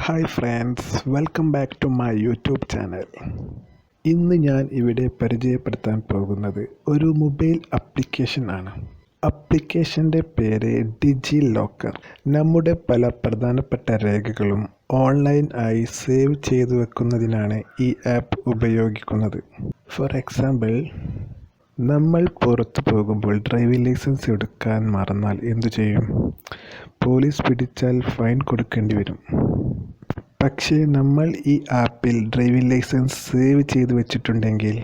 Hi friends, welcome back to my YouTube channel. ഇന്ന് ഞാൻ ഇവിടെ പരിചയപ്പെടുത്താൻ പോകുന്നത് ഒരു മൊബൈൽ ആപ്ലിക്കേഷൻ ആണ്. ആപ്ലിക്കേഷൻ്റെ പേര് ഡിജി ലോക്കർ. നമ്മുടെ പല പ്രധാനപ്പെട്ട രേഖകളും ഓൺലൈൻ ആയി സേവ് ചെയ്തു വെക്കുന്നതിനാണ് ഈ ആപ്പ് ഉപയോഗിക്കുന്നത്. ഫോർ എക്സാമ്പിൾ, നമ്മൾ പുറത്തു പോകുമ്പോൾ ഡ്രൈവിംഗ് ലൈസൻസ് എടുക്കാൻ മറന്നാൽ എന്തു ചെയ്യും? പോലീസ് പിടിച്ചാൽ ഫൈൻ കൊടുക്കേണ്ടി വരും. പക്ഷേ നമ്മൾ ഈ ആപ്പിൽ ഡ്രൈവിംഗ് ലൈസൻസ് സേവ് ചെയ്ത് വെച്ചിട്ടുണ്ടെങ്കിൽ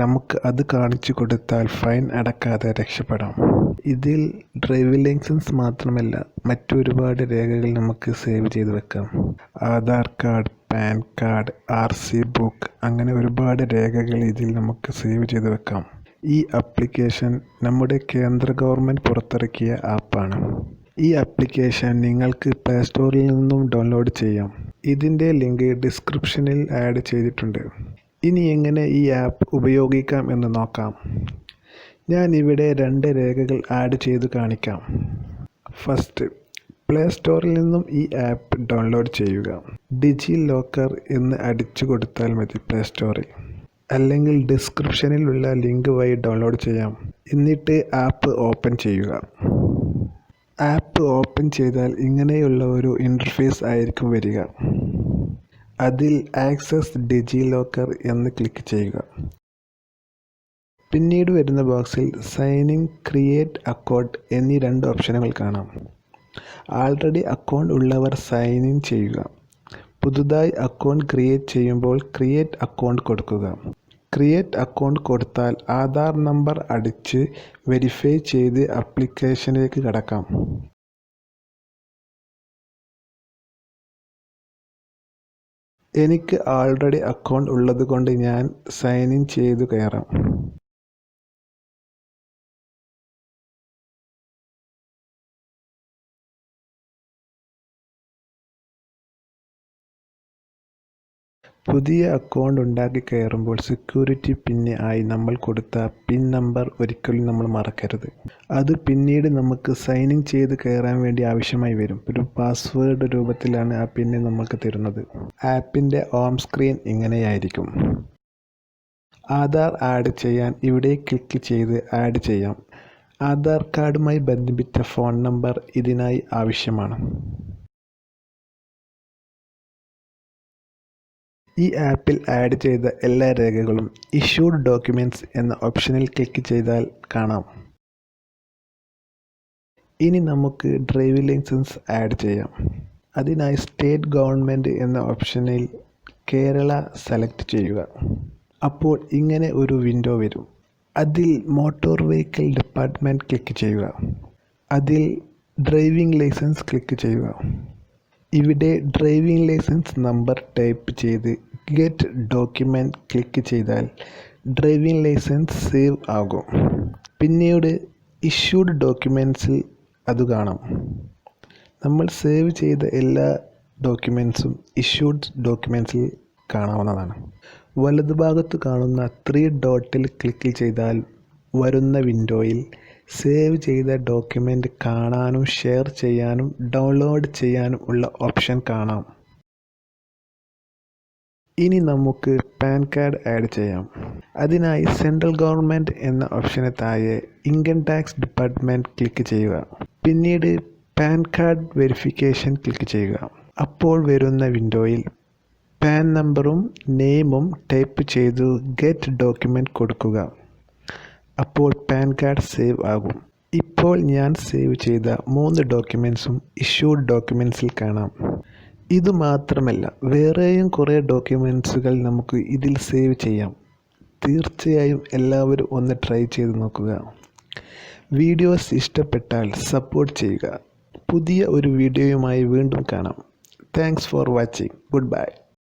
നമുക്ക് അത് കാണിച്ചു കൊടുത്താൽ ഫൈൻ അടക്കാതെ രക്ഷപ്പെടാം. ഇതിൽ ഡ്രൈവിംഗ് ലൈസൻസ് മാത്രമല്ല, മറ്റൊരുപാട് രേഖകൾ നമുക്ക് സേവ് ചെയ്ത് വെക്കാം. Aadhaar card, pan card, RC book, അങ്ങനെ ഒരുപാട് രേഖകൾ ഇതിൽ നമുക്ക് സേവ് ചെയ്ത് വെക്കാം. ഈ ആപ്ലിക്കേഷൻ നമ്മുടെ കേന്ദ്ര ഗവൺമെൻറ് പുറത്തിറക്കിയ ആപ്പാണ്. ഈ ആപ്ലിക്കേഷൻ നിങ്ങൾക്ക് പ്ലേ സ്റ്റോറിൽ നിന്നും ഡൗൺലോഡ് ചെയ്യാം. ഇതിൻ്റെ ലിങ്ക് ഡിസ്ക്രിപ്ഷനിൽ ആഡ് ചെയ്തിട്ടുണ്ട്. ഇനി എങ്ങനെ ഈ ആപ്പ് ഉപയോഗിക്കാം എന്ന് നോക്കാം. ഞാൻ ഇവിടെ 2 രേഖകൾ ആഡ് ചെയ്ത് കാണിക്കാം. ഫസ്റ്റ്, പ്ലേ സ്റ്റോറിൽ നിന്നും ഈ ആപ്പ് ഡൗൺലോഡ് ചെയ്യുക. ഡിജി ലോക്കർ എന്ന് അടിച്ചു കൊടുത്താൽ മതി പ്ലേ സ്റ്റോറിൽ, അല്ലെങ്കിൽ ഡിസ്ക്രിപ്ഷനിലുള്ള ലിങ്ക് വഴി ഡൗൺലോഡ് ചെയ്യാം. എന്നിട്ട് ആപ്പ് ഓപ്പൺ ചെയ്യുക. ആപ്പ് ഓപ്പൺ ചെയ്താൽ ഇങ്ങനെയുള്ള ഒരു ഇൻ്റർഫേസ് ആയിരിക്കും വരിക. അതിൽ ആക്സസ് ഡിജി ലോക്കർ എന്ന് ക്ലിക്ക് ചെയ്യുക. പിന്നീട് വരുന്ന ബോക്സിൽ സൈൻ ഇൻ, ക്രിയേറ്റ് അക്കൗണ്ട് എന്നീ 2 ഓപ്ഷനുകൾ കാണാം. ആൾറെഡി അക്കൗണ്ട് ഉള്ളവർ സൈൻ ഇൻ ചെയ്യുക. പുതുതായി അക്കൗണ്ട് ക്രിയേറ്റ് ചെയ്യുമ്പോൾ ക്രിയേറ്റ് അക്കൗണ്ട് കൊടുക്കുക. ക്രിയേറ്റ് അക്കൗണ്ട് കൊടുത്താൽ ആധാർ നമ്പർ അടിച്ച് വെരിഫൈ ചെയ്ത് ആപ്ലിക്കേഷനിലേക്ക് കടക്കാം. എനിക്ക് ആൾറെഡി അക്കൗണ്ട് ഉള്ളതുകൊണ്ട് ഞാൻ സൈൻ ഇൻ ചെയ്തു കയറാം. പുതിയ അക്കൗണ്ട് ഉണ്ടാക്കി കയറുമ്പോൾ സെക്യൂരിറ്റി പിന്ന് ആയി നമ്മൾ കൊടുത്ത പിൻ നമ്പർ ഒരിക്കലും നമ്മൾ മറക്കരുത്. അത് പിന്നീട് നമുക്ക് സൈൻ ഇൻ ചെയ്ത് കയറാൻ വേണ്ടി ആവശ്യമായി വരും. ഒരു പാസ്വേഡ് രൂപത്തിലാണ് ആ പിന്ന് നമുക്ക് തരുന്നത്. ആപ്പിൻ്റെ ഹോം സ്ക്രീൻ ഇങ്ങനെയായിരിക്കും. ആധാർ ആഡ് ചെയ്യാൻ ഇവിടെ ക്ലിക്ക് ചെയ്ത് ആഡ് ചെയ്യാം. ആധാർ കാർഡുമായി ബന്ധിപ്പിച്ച ഫോൺ നമ്പർ ഇതിനായി ആവശ്യമാണ്. ഈ ആപ്പിൽ ആഡ് ചെയ്ത എല്ലാ രേഖകളും ഇഷ്യൂഡ് ഡോക്യുമെൻറ്റ്സ് എന്ന ഓപ്ഷനിൽ ക്ലിക്ക് ചെയ്താൽ കാണാം. ഇനി നമുക്ക് ഡ്രൈവിംഗ് ലൈസൻസ് ആഡ് ചെയ്യാം. അതിനായി സ്റ്റേറ്റ് ഗവൺമെൻറ് എന്ന ഓപ്ഷനിൽ കേരള സെലക്ട് ചെയ്യുക. അപ്പോൾ ഇങ്ങനെ ഒരു വിൻഡോ വരും. അതിൽ മോട്ടോർ വെഹിക്കിൾ ഡിപ്പാർട്ട്മെൻറ്റ് ക്ലിക്ക് ചെയ്യുക. അതിൽ ഡ്രൈവിംഗ് ലൈസൻസ് ക്ലിക്ക് ചെയ്യുക. ഇവിടെ ഡ്രൈവിംഗ് ലൈസൻസ് നമ്പർ ടൈപ്പ് ചെയ്ത് ഗെറ്റ് ഡോക്യുമെൻറ്റ് ക്ലിക്ക് ചെയ്താൽ ഡ്രൈവിംഗ് ലൈസൻസ് സേവ് ആകും. പിന്നീട് ഇഷ്യൂഡ് ഡോക്യുമെൻറ്റ്സിൽ അത് കാണാം. നമ്മൾ സേവ് ചെയ്ത എല്ലാ ഡോക്യുമെൻറ്റ്സും ഇഷ്യൂഡ് ഡോക്യുമെൻറ്റ്സിൽ കാണാവുന്നതാണ്. വലതുഭാഗത്ത് കാണുന്ന 3 ഡോട്ടിൽ ക്ലിക്ക് ചെയ്താൽ വരുന്ന വിൻഡോയിൽ സേവ് ചെയ്ത ഡോക്യുമെൻ്റ് കാണാനും ഷെയർ ചെയ്യാനും ഡൗൺലോഡ് ചെയ്യാനും ഉള്ള ഓപ്ഷൻ കാണാം. ഇനി നമുക്ക് പാൻ കാർഡ് ആഡ് ചെയ്യാം. അതിനായി സെൻട്രൽ ഗവൺമെൻറ് എന്ന ഓപ്ഷന് താഴെ ഇൻകം ടാക്സ് ഡിപ്പാർട്ട്മെൻറ്റ് ക്ലിക്ക് ചെയ്യുക. പിന്നീട് പാൻ കാർഡ് വെരിഫിക്കേഷൻ ക്ലിക്ക് ചെയ്യുക. അപ്പോൾ വരുന്ന വിൻഡോയിൽ പാൻ നമ്പറും നെയിമും ടൈപ്പ് ചെയ്തു ഗെറ്റ് ഡോക്യുമെൻറ്റ് കൊടുക്കുക. അപ്പോൾ പാൻ കാർഡ് സേവ് ആകും. ഇപ്പോൾ ഞാൻ സേവ് ചെയ്ത 3 ഡോക്യുമെൻറ്റ്സും ഇഷ്യൂഡ് ഡോക്യുമെൻറ്റ്സിൽ കാണാം. ഇതുമാത്രമല്ല, വേറെയും കുറേ ഡോക്യുമെൻറ്റ്സുകൾ നമുക്ക് ഇതിൽ സേവ് ചെയ്യാം. തീർച്ചയായും എല്ലാവരും ഒന്ന് ട്രൈ ചെയ്ത് നോക്കുക. വീഡിയോസ് ഇഷ്ടപ്പെട്ടാൽ സപ്പോർട്ട് ചെയ്യുക. പുതിയ ഒരു വീഡിയോയുമായി വീണ്ടും കാണാം. Thanks for watching. Good bye.